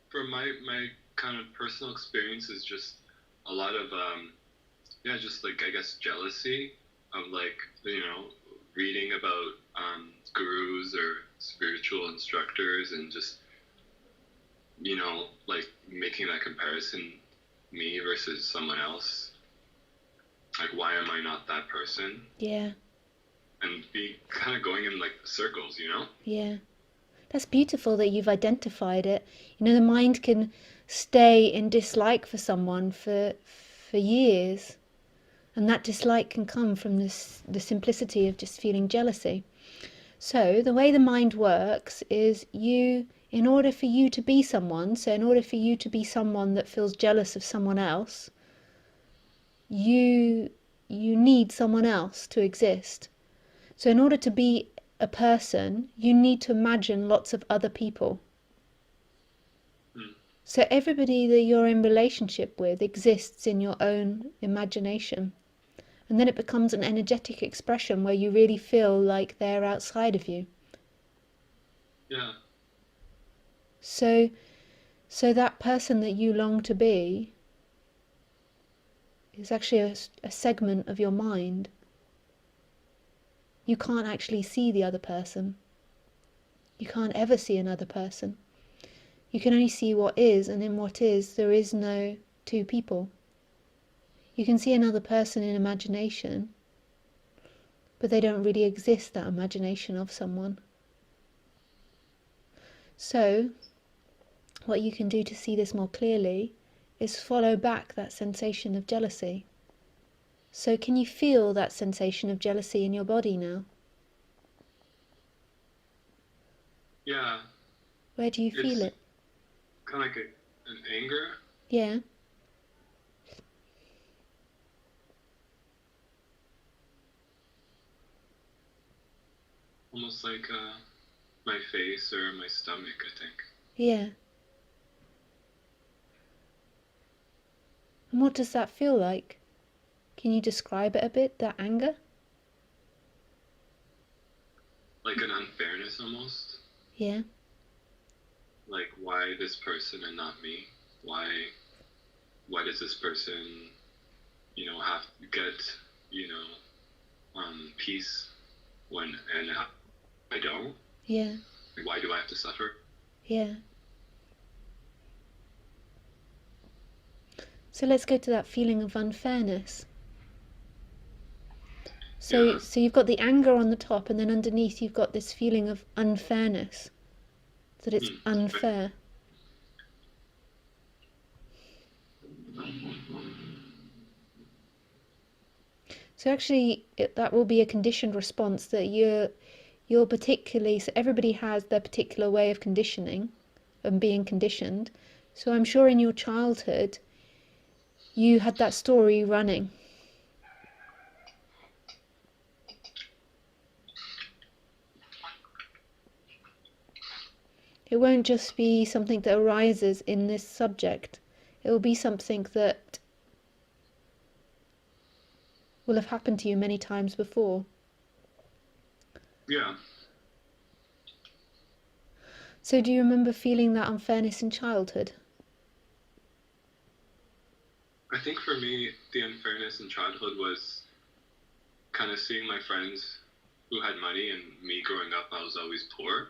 For my kind of personal experience is just a lot of yeah, just like I guess jealousy of like reading about gurus or spiritual instructors and just like making that comparison, me versus someone else. Like, why am I not that person? Yeah. And be kind of going in like circles, Yeah. That's beautiful that you've identified it. The mind can stay in dislike for someone for years, and that dislike can come from the simplicity of just feeling jealousy. So the way the mind works is in order for you to be someone, so in order for you to be someone that feels jealous of someone else, you you need someone else to exist. So in order to be a person, you need to imagine lots of other people. Mm. So everybody that you're in relationship with exists in your own imagination. And then it becomes an energetic expression where you really feel like they're outside of you. Yeah. So so that person that you long to be is actually a segment of your mind. You can't actually see the other person. You can't ever see another person. You can only see what is, and in what is, there is no two people. You can see another person in imagination, but they don't really exist, that imagination of someone. So, what you can do to see this more clearly is follow back that sensation of jealousy. So, can you feel that sensation of jealousy in your body now? Yeah. Where do you feel It's it? kind of like an anger. Yeah, Almost like my face or my stomach, I think. yeah. And what does that feel like? Can you describe it a bit, that anger? Like an unfairness almost. Yeah, Like, why this person and not me? Why does this person, have to get, peace when and I don't? yeah, Like, why do I have to suffer? yeah. So let's go to that feeling of unfairness. So, Yeah. so you've got the anger on the top, and then underneath you've got this feeling of unfairness, that it's Hmm. unfair. So actually, that will be a conditioned response that you're particularly. So everybody has their particular way of conditioning, and being conditioned. So I'm sure in your childhood you had that story running. It won't just be something that arises in this subject. It will be something that will have happened to you many times before. Yeah. So do you remember feeling that unfairness in childhood? I think for me, the unfairness in childhood was kind of seeing my friends who had money and me growing up, I was always poor.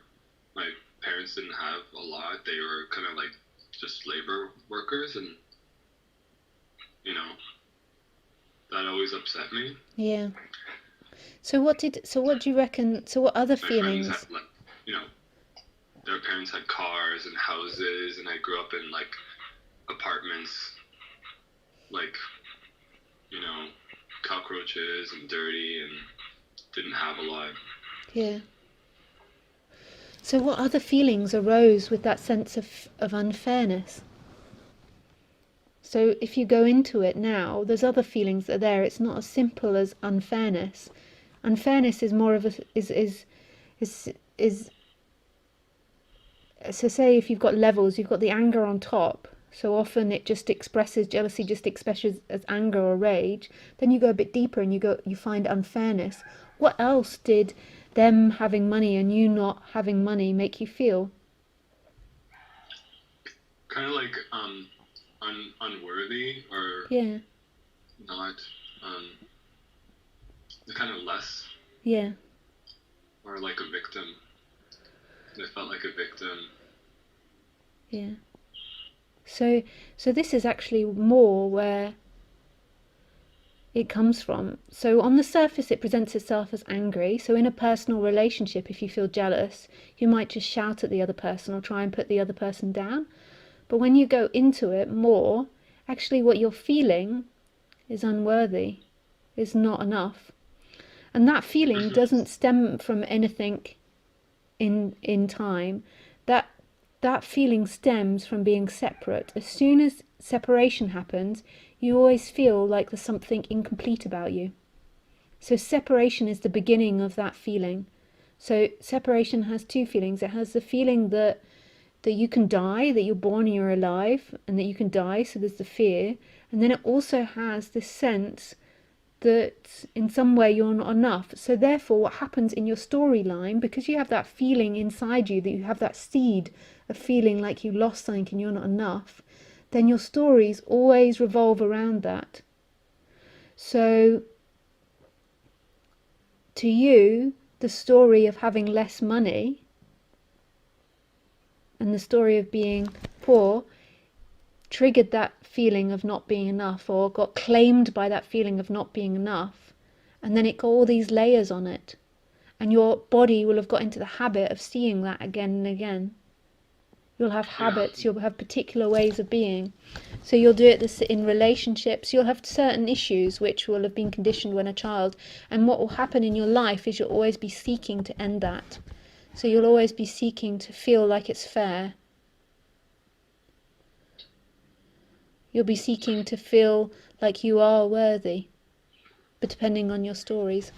My parents didn't have a lot. They were kind of like just labor workers, and you know that always upset me. Yeah. So what do you reckon, so what other My friends had feelings? like, you know, their parents had cars and houses, and I grew up in like apartments, like you know, cockroaches and dirty, and didn't have a lot. Yeah. So what other feelings arose with that sense of unfairness? So if you go into it now, there's other feelings that are there. It's not as simple as unfairness. Unfairness is more of a is so say if you've got levels, you've got the anger on top. So often it just expresses jealousy, just expresses as anger or rage. Then you go a bit deeper and you find unfairness. What else did them having money and you not having money make you feel? kind of like unworthy or Yeah. not, kind of less, Yeah. or like a victim. I felt like a victim. Yeah. So this is actually more where it comes from. So on the surface it presents itself as angry. So in a personal relationship, if you feel jealous, you might just shout at the other person or try and put the other person down. But when you go into it more, actually what you're feeling is unworthy, is not enough. And that feeling doesn't stem from anything in time. That feeling stems from being separate. As soon as separation happens, you always feel like there's something incomplete about you. So separation is the beginning of that feeling. So separation has two feelings. It has the feeling that you can die, that you're born and you're alive, and that you can die, so there's the fear. And then it also has this sense that in some way you're not enough. So therefore what happens in your storyline, because you have that feeling inside you, that you have that seed of feeling like you lost something and you're not enough, then your stories always revolve around that. So to you, the story of having less money and the story of being poor triggered that feeling of not being enough, or got claimed by that feeling of not being enough, and then it got all these layers on it, and your body will have got into the habit of seeing that again and again. You'll have habits, you'll have particular ways of being. So you'll do it in relationships. You'll have certain issues which will have been conditioned when a child, and what will happen in your life is you'll always be seeking to end that. So you'll always be seeking to feel like it's fair. You'll be seeking to feel like you are worthy, but depending on your stories.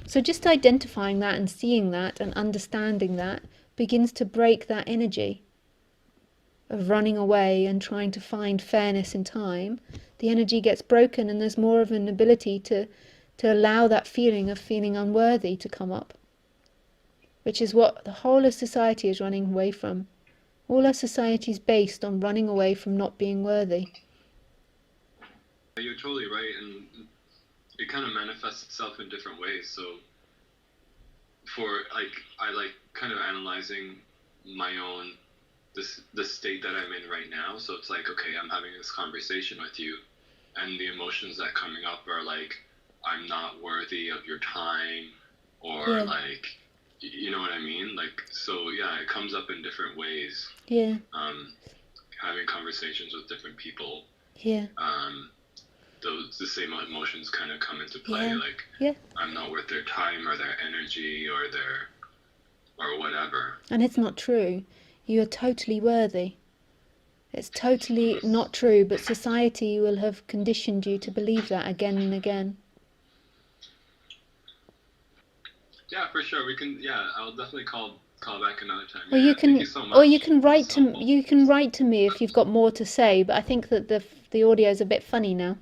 So just identifying that and seeing that and understanding that begins to break that energy of running away and trying to find fairness in time. The energy gets broken and there's more of an ability to allow that feeling of feeling unworthy to come up, which is what the whole of society is running away from. All our society is based on running away from not being worthy. You're totally right, and it kind of manifests itself in different ways. So I like kind of analyzing my own, the state that I'm in right now. So it's like, okay, I'm having this conversation with you, and the emotions that coming up are like, I'm not worthy of your time, or like, you know what I mean? Like, so yeah, it comes up in different ways. Yeah. Having conversations with different people. Yeah. The same emotions kind of come into play. Like, I'm not worth their time or their energy or whatever. And it's not true. You are totally worthy. It's totally not true, but society will have conditioned you to believe that again and again. Yeah, for sure. We can. Yeah, I'll definitely call back another time. Or you can, thank you so much. Or you can write to me if you've got more to say. But I think that the audio is a bit funny now.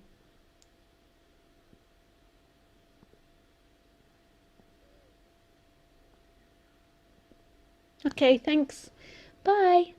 Okay, thanks. Bye.